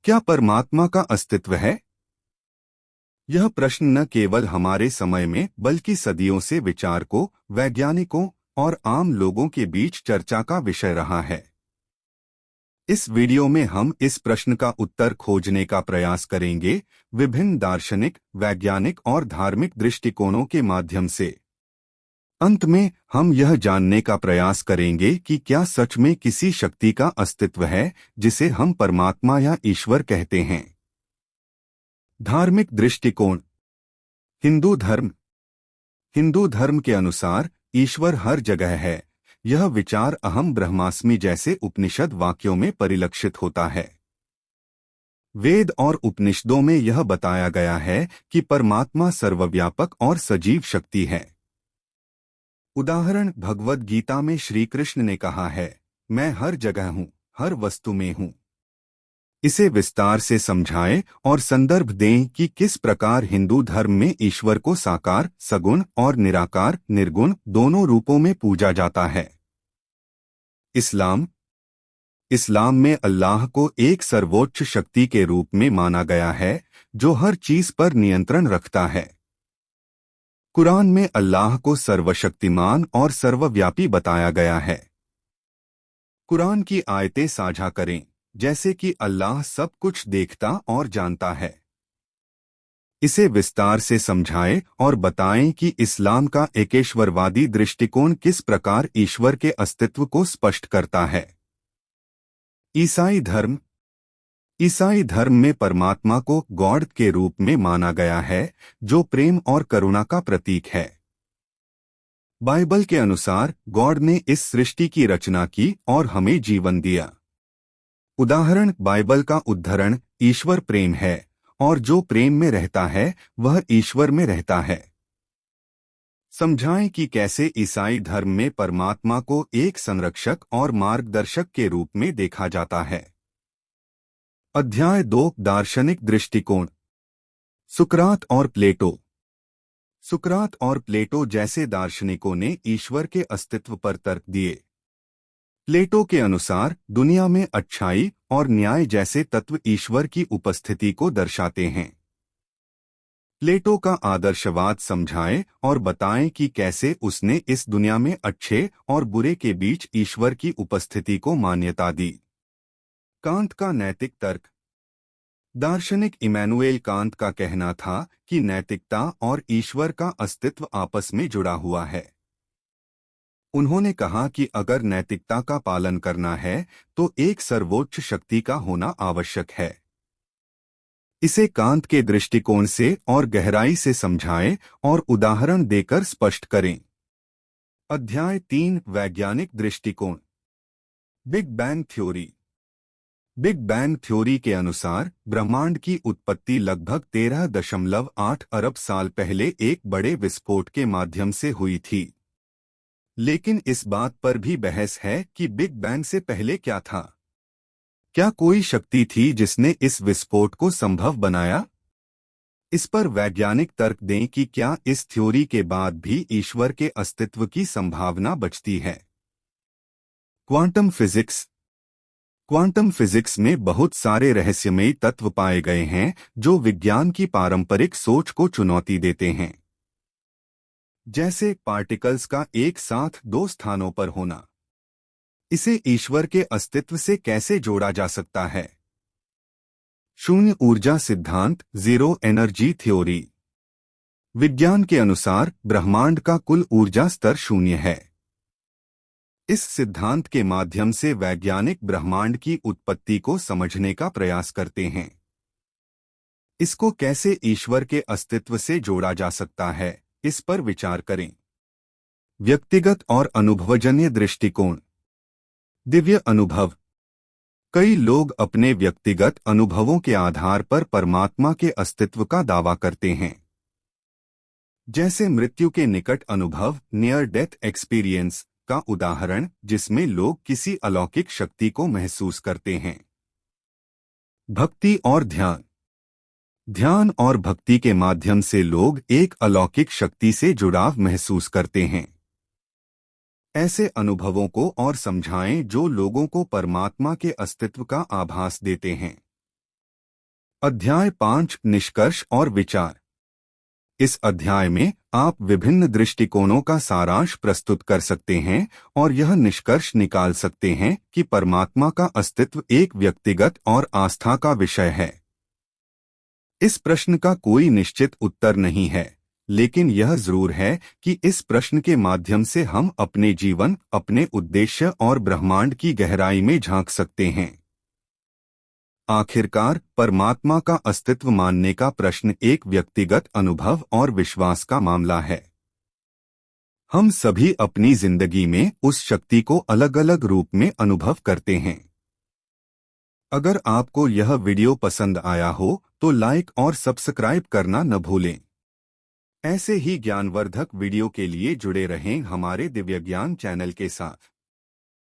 क्या परमात्मा का अस्तित्व है? यह प्रश्न न केवल हमारे समय में बल्कि सदियों से विचारकों, वैज्ञानिकों और आम लोगों के बीच चर्चा का विषय रहा है। इस वीडियो में हम इस प्रश्न का उत्तर खोजने का प्रयास करेंगे, विभिन्न दार्शनिक, वैज्ञानिक और धार्मिक दृष्टिकोणों के माध्यम से। अंत में हम यह जानने का प्रयास करेंगे कि क्या सच में किसी शक्ति का अस्तित्व है जिसे हम परमात्मा या ईश्वर कहते हैं। धार्मिक दृष्टिकोण। हिंदू धर्म। हिंदू धर्म के अनुसार ईश्वर हर जगह है। यह विचार अहम ब्रह्मास्मि जैसे उपनिषद वाक्यों में परिलक्षित होता है। वेद और उपनिषदों में यह बताया गया है कि परमात्मा सर्वव्यापक और सजीव शक्ति है। उदाहरण, भगवद गीता में श्री कृष्ण ने कहा है, मैं हर जगह हूँ, हर वस्तु में हूँ। इसे विस्तार से समझाएं और संदर्भ दें कि किस प्रकार हिंदू धर्म में ईश्वर को साकार, सगुण और निराकार, निर्गुण दोनों रूपों में पूजा जाता है। इस्लाम। इस्लाम में अल्लाह को एक सर्वोच्च शक्ति के रूप में माना गया है जो हर चीज पर नियंत्रण रखता है। कुरान में अल्लाह को सर्वशक्तिमान और सर्वव्यापी बताया गया है। कुरान की आयतें साझा करें, जैसे कि अल्लाह सब कुछ देखता और जानता है। इसे विस्तार से समझाएं और बताएं कि इस्लाम का एकेश्वरवादी दृष्टिकोण किस प्रकार ईश्वर के अस्तित्व को स्पष्ट करता है। ईसाई धर्म। ईसाई धर्म में परमात्मा को गॉड के रूप में माना गया है जो प्रेम और करुणा का प्रतीक है। बाइबल के अनुसार गॉड ने इस सृष्टि की रचना की और हमें जीवन दिया। उदाहरण, बाइबल का उद्धरण, ईश्वर प्रेम है और जो प्रेम में रहता है वह ईश्वर में रहता है। समझाएं कि कैसे ईसाई धर्म में परमात्मा को एक संरक्षक और मार्गदर्शक के रूप में देखा जाता है। अध्याय 2, दार्शनिक दृष्टिकोण। सुकरात और प्लेटो। सुकरात और प्लेटो जैसे दार्शनिकों ने ईश्वर के अस्तित्व पर तर्क दिए। प्लेटो के अनुसार दुनिया में अच्छाई और न्याय जैसे तत्व ईश्वर की उपस्थिति को दर्शाते हैं। प्लेटो का आदर्शवाद समझाएं और बताएं कि कैसे उसने इस दुनिया में अच्छे और बुरे के बीच ईश्वर की उपस्थिति को मान्यता दी। कांत का नैतिक तर्क। दार्शनिक इमैनुएल कांत का कहना था कि नैतिकता और ईश्वर का अस्तित्व आपस में जुड़ा हुआ है। उन्होंने कहा कि अगर नैतिकता का पालन करना है तो एक सर्वोच्च शक्ति का होना आवश्यक है। इसे कांत के दृष्टिकोण से और गहराई से समझाएं और उदाहरण देकर स्पष्ट करें। अध्याय 3, वैज्ञानिक दृष्टिकोण। Big bang theory. Big bang theory के अनुसार ब्रह्मांड की उत्पत्ति लगभग 13.8 अरब साल पहले एक बड़े विस्फोट के माध्यम से हुई थी। लेकिन इस बात पर भी बहस है कि बिग बैंग से पहले क्या था। क्या कोई शक्ति थी जिसने इस विस्फोट को संभव बनाया? इस पर वैज्ञानिक तर्क दें कि क्या इस थ्योरी के बाद भी ईश्वर के अस्तित्व की संभावना बचती है। Quantum physics. क्वांटम फिजिक्स में बहुत सारे रहस्यमयी तत्व पाए गए हैं जो विज्ञान की पारंपरिक सोच को चुनौती देते हैं, जैसे पार्टिकल्स का एक साथ दो स्थानों पर होना। इसे ईश्वर के अस्तित्व से कैसे जोड़ा जा सकता है? शून्य ऊर्जा सिद्धांत, जीरो एनर्जी थ्योरी। विज्ञान के अनुसार ब्रह्मांड का कुल ऊर्जा स्तर शून्य है। इस सिद्धांत के माध्यम से वैज्ञानिक ब्रह्मांड की उत्पत्ति को समझने का प्रयास करते हैं। इसको कैसे ईश्वर के अस्तित्व से जोड़ा जा सकता है, इस पर विचार करें। व्यक्तिगत और अनुभवजन्य दृष्टिकोण। दिव्य अनुभव। कई लोग अपने व्यक्तिगत अनुभवों के आधार पर परमात्मा के अस्तित्व का दावा करते हैं, जैसे मृत्यु के निकट अनुभव, नियर डेथ एक्सपीरियंस का उदाहरण, जिसमें लोग किसी अलौकिक शक्ति को महसूस करते हैं। भक्ति और ध्यान। ध्यान और भक्ति के माध्यम से लोग एक अलौकिक शक्ति से जुड़ाव महसूस करते हैं। ऐसे अनुभवों को और समझाएं जो लोगों को परमात्मा के अस्तित्व का आभास देते हैं। अध्याय 5 निष्कर्ष और विचार। इस अध्याय में आप विभिन्न दृष्टिकोणों का सारांश प्रस्तुत कर सकते हैं और यह निष्कर्ष निकाल सकते हैं कि परमात्मा का अस्तित्व एक व्यक्तिगत और आस्था का विषय है। इस प्रश्न का कोई निश्चित उत्तर नहीं है, लेकिन यह जरूर है कि इस प्रश्न के माध्यम से हम अपने जीवन, अपने उद्देश्य और ब्रह्मांड की गहराई में झांक सकते हैं। आखिरकार, परमात्मा का अस्तित्व मानने का प्रश्न एक व्यक्तिगत अनुभव और विश्वास का मामला है। हम सभी अपनी जिंदगी में उस शक्ति को अलग अलग रूप में अनुभव करते हैं। अगर आपको यह वीडियो पसंद आया हो तो लाइक और सब्सक्राइब करना न भूलें। ऐसे ही ज्ञानवर्धक वीडियो के लिए जुड़े रहें हमारे दिव्य ज्ञान चैनल के साथ।